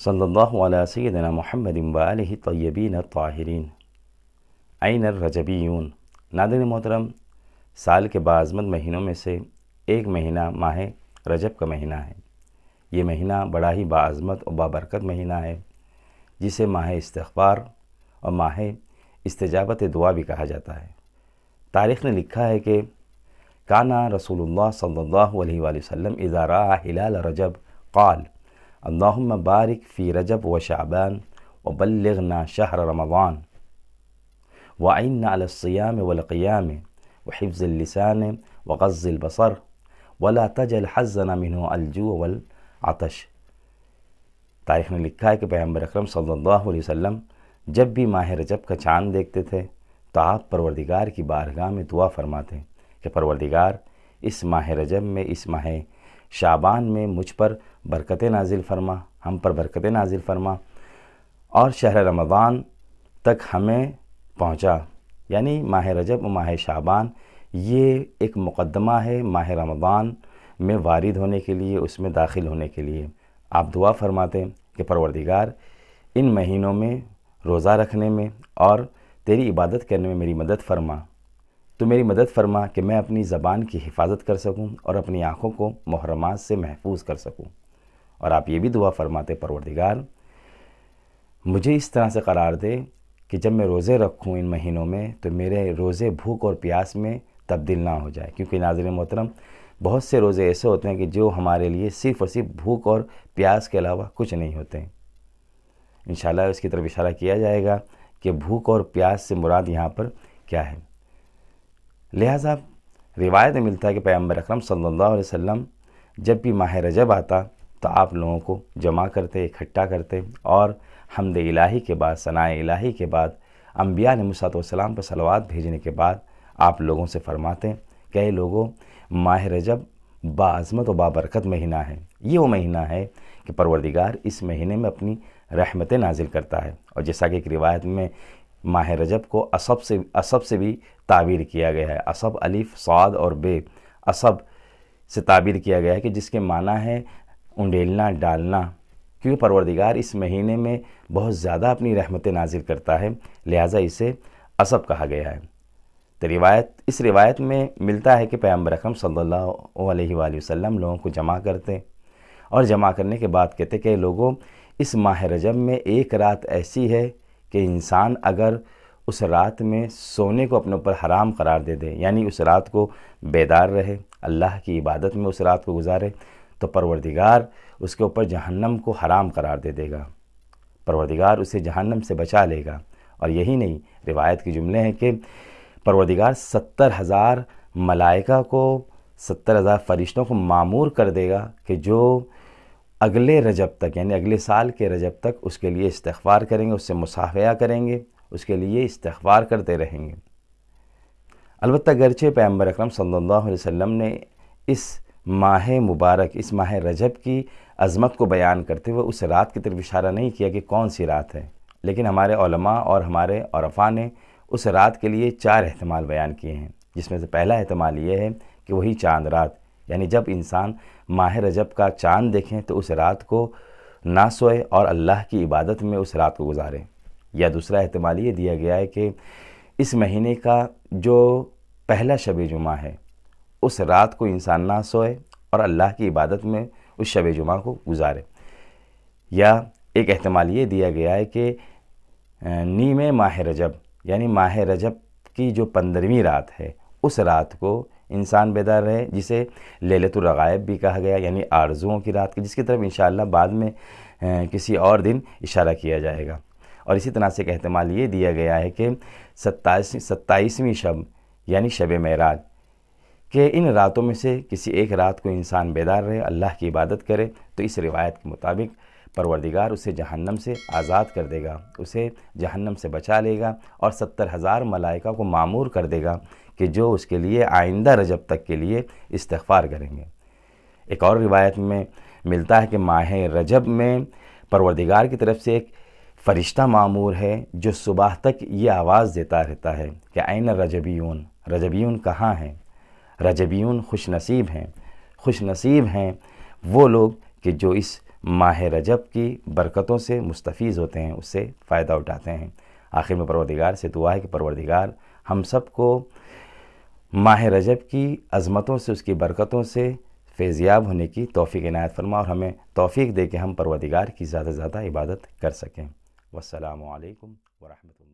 صلی اللہ علیہ سیدنا محمد و آلہ طیبین الطاہرین۔ عین الرجبیون۔ ناظرین محترم، سال کے باعظمت مہینوں میں سے ایک مہینہ ماہ رجب کا مہینہ ہے۔ یہ مہینہ بڑا ہی باعظمت اور بابرکت مہینہ ہے، جسے ماہ استغفار اور ماہ استجابت دعا بھی کہا جاتا ہے۔ تاریخ نے لکھا ہے کہ کانا رسول اللہ صلی اللہ علیہ وآلہ وسلم اذا رأى ہلال رجب قال اللہم بارک فی رجب و شعبان وبلغنا شہر رمضان وعنا علی الصیام والقیام وحفظ اللسان وغض البصر ولا تجعل حظنا منہ الجوع والعطش۔ تاریخ نے لکھا ہے کہ پیغمبر اکرم صلی اللہ علیہ وسلم جب بھی ماہ رجب کا چاند دیکھتے تھے تو آپ پروردگار کی بارگاہ میں دعا فرماتے کہ پروردگار اس ماہ رجب میں، اس ماہ شعبان میں مجھ پر برکتیں نازل فرما، ہم پر برکتیں نازل فرما، اور شہر رمضان تک ہمیں پہنچا۔ یعنی ماہ رجب و ماہ شعبان یہ ایک مقدمہ ہے ماہ رمضان میں وارد ہونے کے لیے، اس میں داخل ہونے کے لیے۔ آپ دعا فرماتے کہ پروردگار ان مہینوں میں روزہ رکھنے میں اور تیری عبادت کرنے میں میری مدد فرما، تو میری مدد فرما کہ میں اپنی زبان کی حفاظت کر سکوں اور اپنی آنکھوں کو محرمات سے محفوظ کر سکوں۔ اور آپ یہ بھی دعا فرماتے پروردگار مجھے اس طرح سے قرار دے کہ جب میں روزے رکھوں ان مہینوں میں تو میرے روزے بھوک اور پیاس میں تبدیل نہ ہو جائے، کیونکہ ناظرین محترم بہت سے روزے ایسے ہوتے ہیں کہ جو ہمارے لیے صرف اور صرف بھوک اور پیاس کے علاوہ کچھ نہیں ہوتے ہیں۔ انشاءاللہ اس کی طرف اشارہ کیا جائے گا کہ بھوک اور پیاس سے مراد یہاں پر کیا ہے۔ لہٰذا روایت میں ملتا ہے کہ پیغمبر اکرم صلی اللہ علیہ وسلم جب بھی ماہ رجب آتا تو آپ لوگوں کو جمع کرتے، اکٹھا کرتے، اور حمد الہی کے بعد، ثناء الہی کے بعد، انبیاء علیہ الصلوۃ والسلام پر صلوات بھیجنے کے بعد آپ لوگوں سے فرماتے کہ اے لوگوں، ماہ رجب باعظمت و بابرکت مہینہ ہے۔ یہ وہ مہینہ ہے کہ پروردگار اس مہینے میں اپنی رحمتیں نازل کرتا ہے، اور جیسا کہ ایک روایت میں ماہ رجب کو عصب سے بھی تعبیر کیا گیا ہے۔ عصب الف صاد اور بے، عصب سے تعبیر کیا گیا ہے کہ جس کے معنی ہے انڈیلنا، ڈالنا، کیونکہ پروردگار اس مہینے میں بہت زیادہ اپنی رحمتیں نازل کرتا ہے، لہٰذا اسے عصب کہا گیا ہے۔ تو اس روایت میں ملتا ہے کہ پیغمبر اکرم صلی اللہ علیہ وآلہ وسلم لوگوں کو جمع کرتے، اور جمع کرنے کے بعد کہتے کہ لوگوں اس ماہ رجب میں ایک رات ایسی ہے کہ انسان اگر اس رات میں سونے کو اپنے اوپر حرام قرار دے دے، یعنی اس رات کو بیدار رہے، اللہ کی عبادت میں اس رات کو گزارے، تو پروردگار اس کے اوپر جہنم کو حرام قرار دے دے گا، پروردگار اسے جہنم سے بچا لے گا۔ اور یہی نہیں، روایت کے جملے ہیں کہ پروردگار 70,000 ملائکہ کو، 70,000 فرشتوں کو معمور کر دے گا کہ جو اگلے رجب تک، یعنی اگلے سال کے رجب تک اس کے لیے استغفار کریں گے، اس سے مصافحہ کریں گے، اس کے لیے استغفار کرتے رہیں گے۔ البتہ گرچہ پیغمبر اکرم صلی اللہ علیہ وسلم نے اس ماہ مبارک، اس ماہ رجب کی عظمت کو بیان کرتے ہوئے اس رات کی طرف اشارہ نہیں کیا کہ کون سی رات ہے، لیکن ہمارے علماء اور ہمارے عرفاء نے اس رات کے لیے 4 احتمال بیان کیے ہیں، جس میں سے پہلا احتمال یہ ہے کہ وہی چاند رات، یعنی جب انسان ماہ رجب کا چاند دیکھیں تو اس رات کو نہ سوئے اور اللہ کی عبادت میں اس رات کو گزارے۔ یا دوسرا احتمال یہ دیا گیا ہے کہ اس مہینے کا جو پہلا شب جمعہ ہے اس رات کو انسان نہ سوئے اور اللہ کی عبادت میں اس شب جمعہ کو گزارے۔ یا ایک احتمال یہ دیا گیا ہے کہ نیم ماہ رجب، یعنی ماہ رجب کی جو 15ویں رات ہے اس رات کو انسان بیدار رہے، جسے لیلۃ الرغائب بھی کہا گیا، یعنی آرزوؤں کی رات کی، جس کی طرف انشاءاللہ بعد میں کسی اور دن اشارہ کیا جائے گا۔ اور اسی طرح سے ایک احتمال یہ دیا گیا ہے کہ 27ویں شب، یعنی شب معراج، کہ ان راتوں میں سے کسی ایک رات کو انسان بیدار رہے، اللہ کی عبادت کرے، تو اس روایت کے مطابق پروردگار اسے جہنم سے آزاد کر دے گا، اسے جہنم سے بچا لے گا، اور 70,000 ملائکہ کو معمور کر دے گا کہ جو اس کے لیے آئندہ رجب تک کے لیے استغفار کریں گے۔ ایک اور روایت میں ملتا ہے کہ ماہ رجب میں پروردگار کی طرف سے ایک فرشتہ معمور ہے جو صبح تک یہ آواز دیتا رہتا ہے کہ این رجبیون، رجبیون کہاں ہیں؟ رجبیون خوش نصیب ہیں، خوش نصیب ہیں وہ لوگ کہ جو اس ماہ رجب کی برکتوں سے مستفیض ہوتے ہیں، اس سے فائدہ اٹھاتے ہیں۔ آخر میں پروردگار سے دعا ہے کہ پروردگار ہم سب کو ماہ رجب کی عظمتوں سے، اس کی برکتوں سے فیضیاب ہونے کی توفیق عنایت فرما، اور ہمیں توفیق دے کہ ہم پروردگار کی زیادہ سے زیادہ عبادت کر سکیں۔ والسلام علیکم ورحمۃ اللہ۔